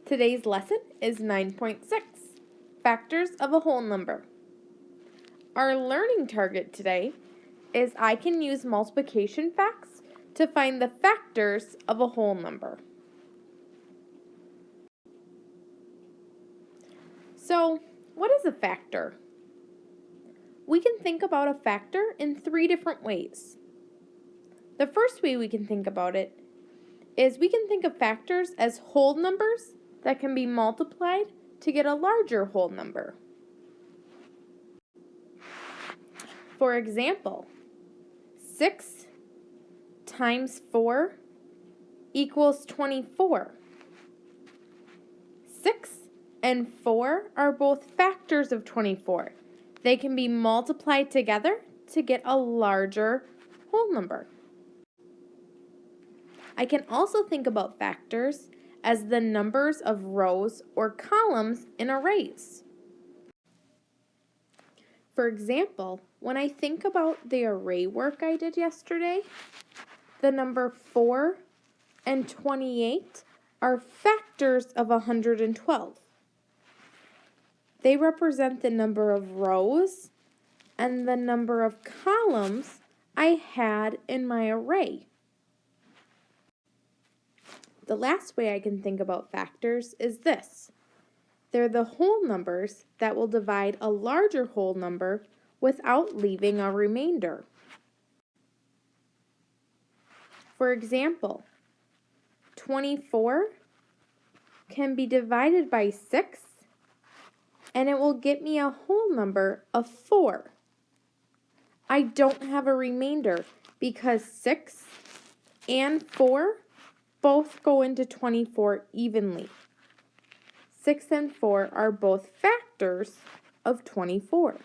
Today's lesson is 9.6, Factors of a Whole Number. Our learning target today is I can use multiplication facts to find the factors of a whole number. So, what is a factor? We can think about a factor in 3 different ways. The first way we can think about it is we can think of factors as whole numbers that can be multiplied to get a larger whole number. For example, 6 times 4 equals 24. 6 and 4 are both factors of 24. They can be multiplied together to get a larger whole number. I can also think about factors as the numbers of rows or columns in arrays. For example, when I think about the array work I did yesterday, the number 4 and 28 are factors of 112. They represent the number of rows and the number of columns I had in my array. The last way I can think about factors is this. They're the whole numbers that will divide a larger whole number without leaving a remainder. For example, 24 can be divided by 6 and it will get me a whole number of 4. I don't have a remainder because 6 and 4 both go into 24 evenly. 6 and 4 are both factors of 24.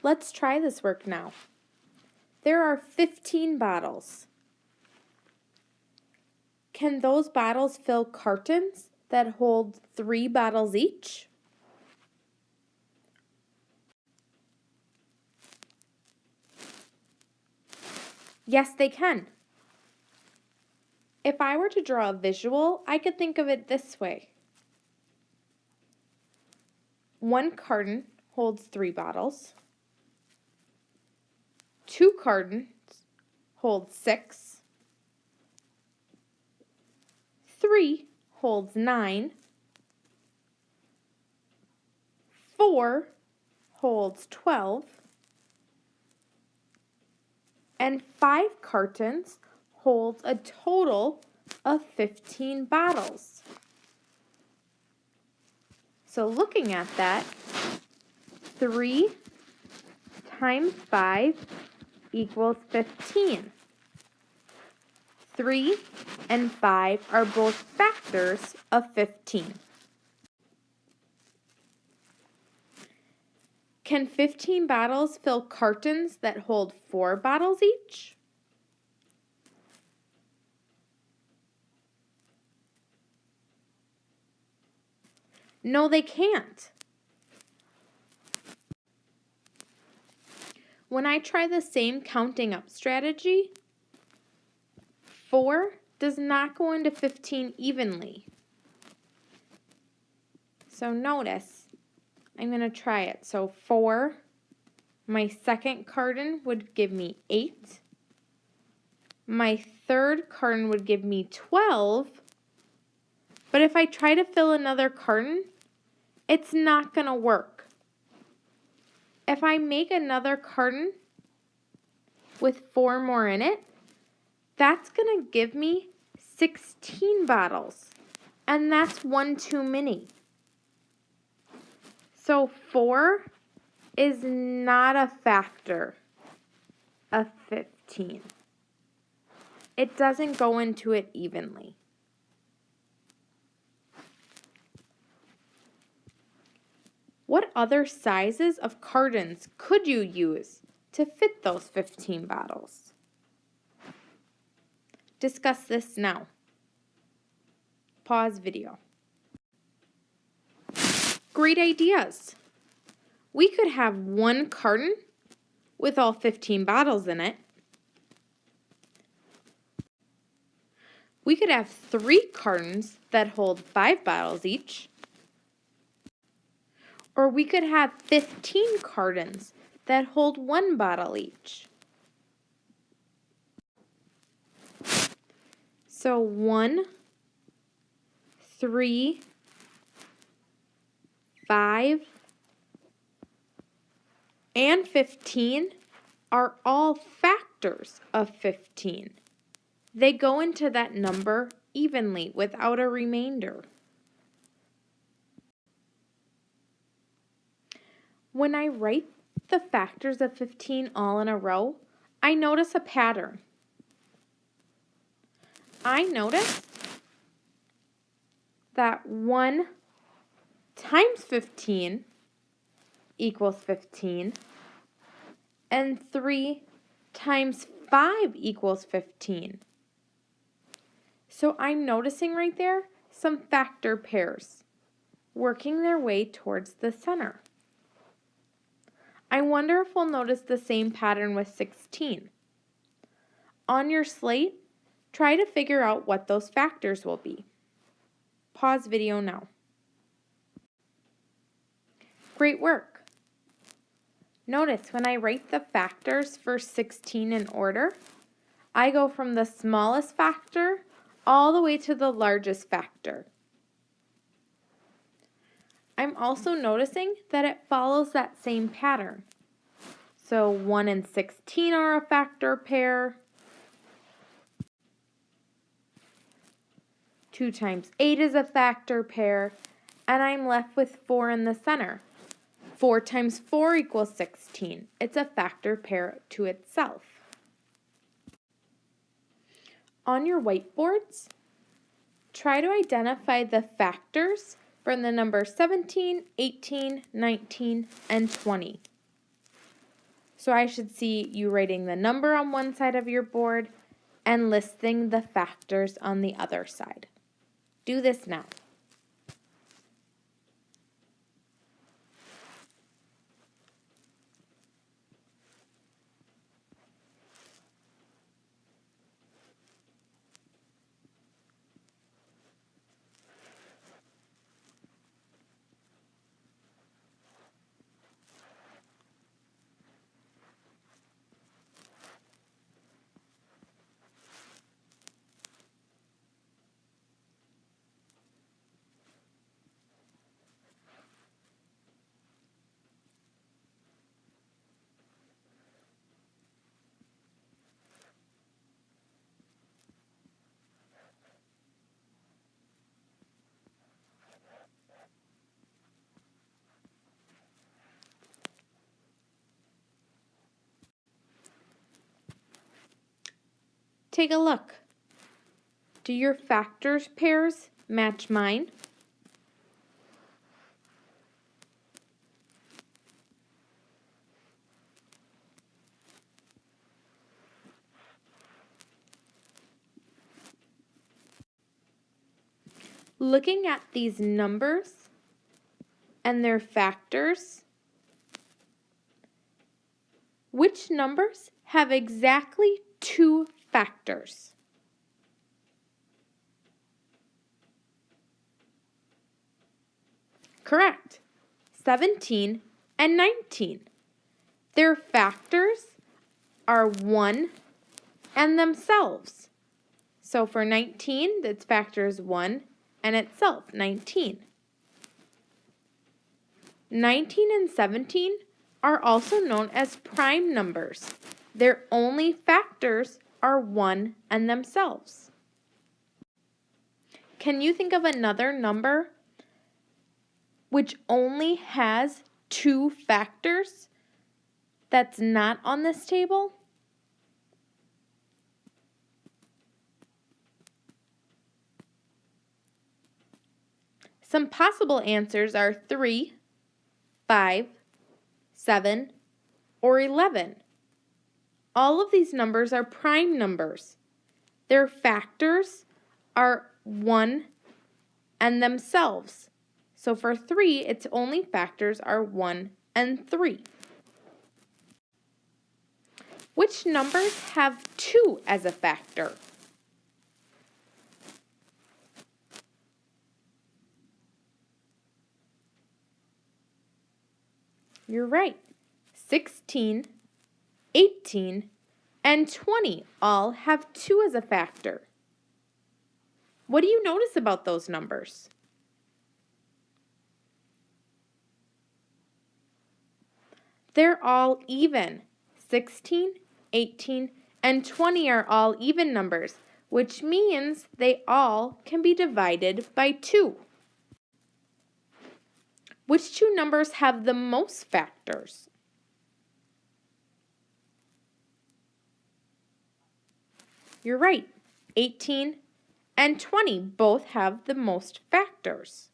Let's try this work now. There are 15 bottles. Can those bottles fill cartons that hold 3 bottles each? Yes, they can. If I were to draw a visual, I could think of it this way. One carton holds 3 bottles. 2 cartons hold 6. 3 holds 9. 4 holds 12. And 5 cartons holds a total of 15 bottles. So looking at that, 3 times 5 equals 15. 3 and 5 are both factors of 15. Can 15 bottles fill cartons that hold 4 bottles each? No, they can't. When I try the same counting up strategy, 4 does not go into 15 evenly. So notice, I'm going to try it. So 4, my second carton would give me 8. My third carton would give me 12. But if I try to fill another carton, it's not going to work. If I make another carton with 4 more in it, that's going to give me 16 bottles. And that's 1 too many. So 4 is not a factor of 15. It doesn't go into it evenly. What other sizes of cartons could you use to fit those 15 bottles? Discuss this now. Pause video. Great ideas. We could have 1 carton with all 15 bottles in it. We could have 3 cartons that hold 5 bottles each. Or we could have 15 cartons that hold 1 bottle each. So 1, 3, 5, and 15 are all factors of 15. They go into that number evenly without a remainder. When I write the factors of 15 all in a row, I notice a pattern. I notice that 1 times 15 equals 15, and 3 times 5 equals 15. So I'm noticing right there some factor pairs working their way towards the center. I wonder if we'll notice the same pattern with 16. On your slate, try to figure out what those factors will be. Pause video now. Great work. Notice when I write the factors for 16 in order, I go from the smallest factor all the way to the largest factor. I'm also noticing that it follows that same pattern. So 1 and 16 are a factor pair. 2 times 8 is a factor pair. And I'm left with 4 in the center. 4 times 4 equals 16. It's a factor pair to itself. On your whiteboards, try to identify the factors from the numbers 17, 18, 19, and 20. So I should see you writing the number on one side of your board and listing the factors on the other side. Do this now. Take a look. Do your factors pairs match mine? Looking at these numbers and their factors, which numbers have exactly 2 factors? Correct. 17 and 19. Their factors are 1 and themselves. So for 19, its factor is 1 and itself, 19. 19 and 17 are also known as prime numbers. Their only factors are 1 and themselves. Can you think of another number which only has 2 factors that's not on this table? Some possible answers are 3, 5, 7, or 11. All of these numbers are prime numbers. Their factors are 1 and themselves. So for 3, its only factors are 1 and 3. Which numbers have 2 as a factor? You're right. 16, 18, and 20 all have 2 as a factor. What do you notice about those numbers? They're all even. 16, 18, and 20 are all even numbers, which means they all can be divided by 2. Which 2 numbers have the most factors? You're right. 18 and 20 both have the most factors.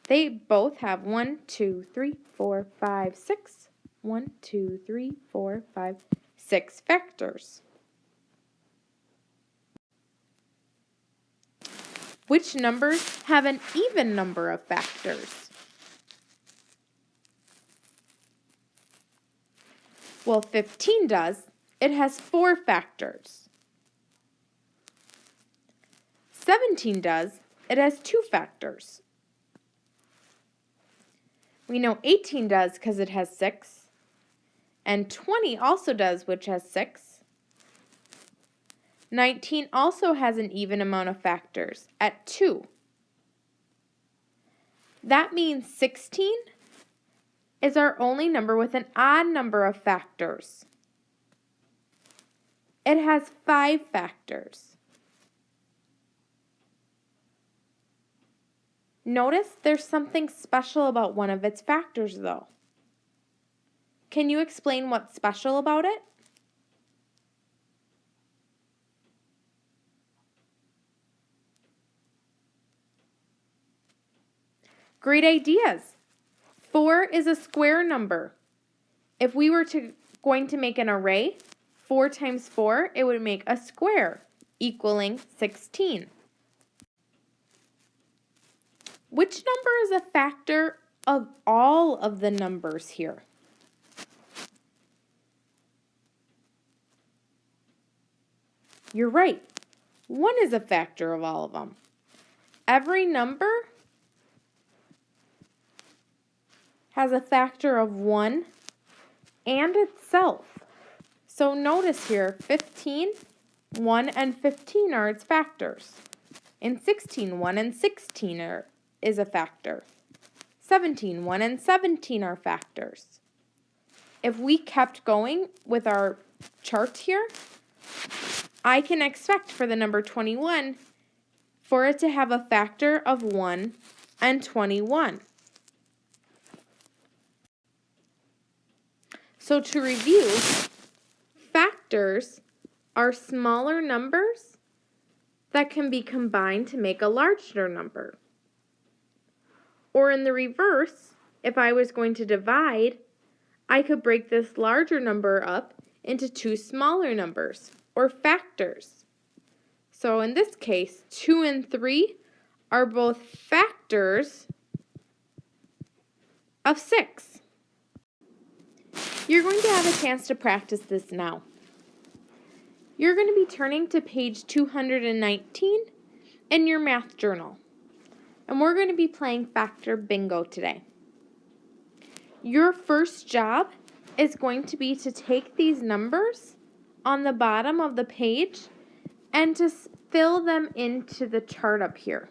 They both have 1, 2, 3, 4, 5, 6. 1, 2, 3, 4, 5, 6 factors. Which numbers have an even number of factors? Well, 15 does. It has 4 factors. 17 does. It has 2 factors. We know 18 does because it has 6. And 20 also does, which has 6. 19 also has an even amount of factors at 2. That means 16 is our only number with an odd number of factors. It has 5 factors. Notice there's something special about one of its factors, though. Can you explain what's special about it? Great ideas. 4 is a square number. If we were going to make an array, 4 times 4, it would make a square, equaling 16. Which number is a factor of all of the numbers here? You're right. 1 is a factor of all of them. Every number has a factor of 1 and itself. So notice here, 15, 1 and 15 are its factors. In 16, 1 and 16 is a factor. 17, 1 and 17 are factors. If we kept going with our chart here, I can expect for the number 21 for it to have a factor of 1 and 21. So to review, factors are smaller numbers that can be combined to make a larger number. Or in the reverse, if I was going to divide, I could break this larger number up into 2 smaller numbers, or factors. So in this case, 2 and 3 are both factors of 6. You're going to have a chance to practice this now. You're going to be turning to page 219 in your math journal. And we're going to be playing Factor Bingo today. Your first job is going to be to take these numbers on the bottom of the page and to fill them into the chart up here.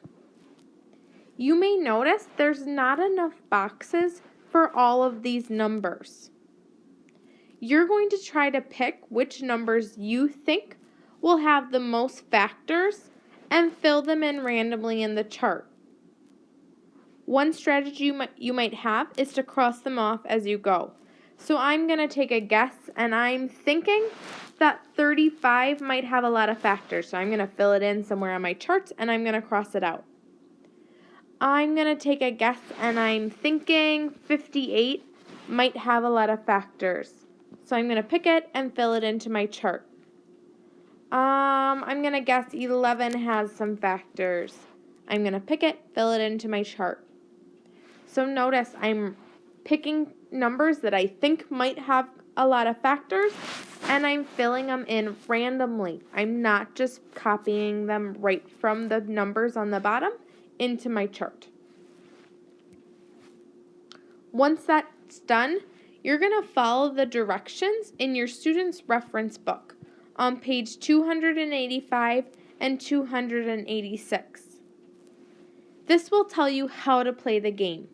You may notice there's not enough boxes for all of these numbers. You're going to try to pick which numbers you think will have the most factors and fill them in randomly in the chart. One strategy you might have is to cross them off as you go. So I'm going to take a guess, and I'm thinking that 35 might have a lot of factors. So I'm going to fill it in somewhere on my charts, and I'm going to cross it out. I'm going to take a guess, and I'm thinking 58 might have a lot of factors. So I'm going to pick it and fill it into my chart. I'm going to guess 11 has some factors. I'm going to pick it, fill it into my chart. So notice I'm picking numbers that I think might have a lot of factors, and I'm filling them in randomly. I'm not just copying them right from the numbers on the bottom into my chart. Once that's done, You're going to follow the directions in your student's reference book on page 285 and 286. This will tell you how to play the game.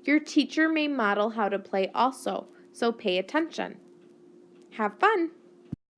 Your teacher may model how to play also, so pay attention. Have fun!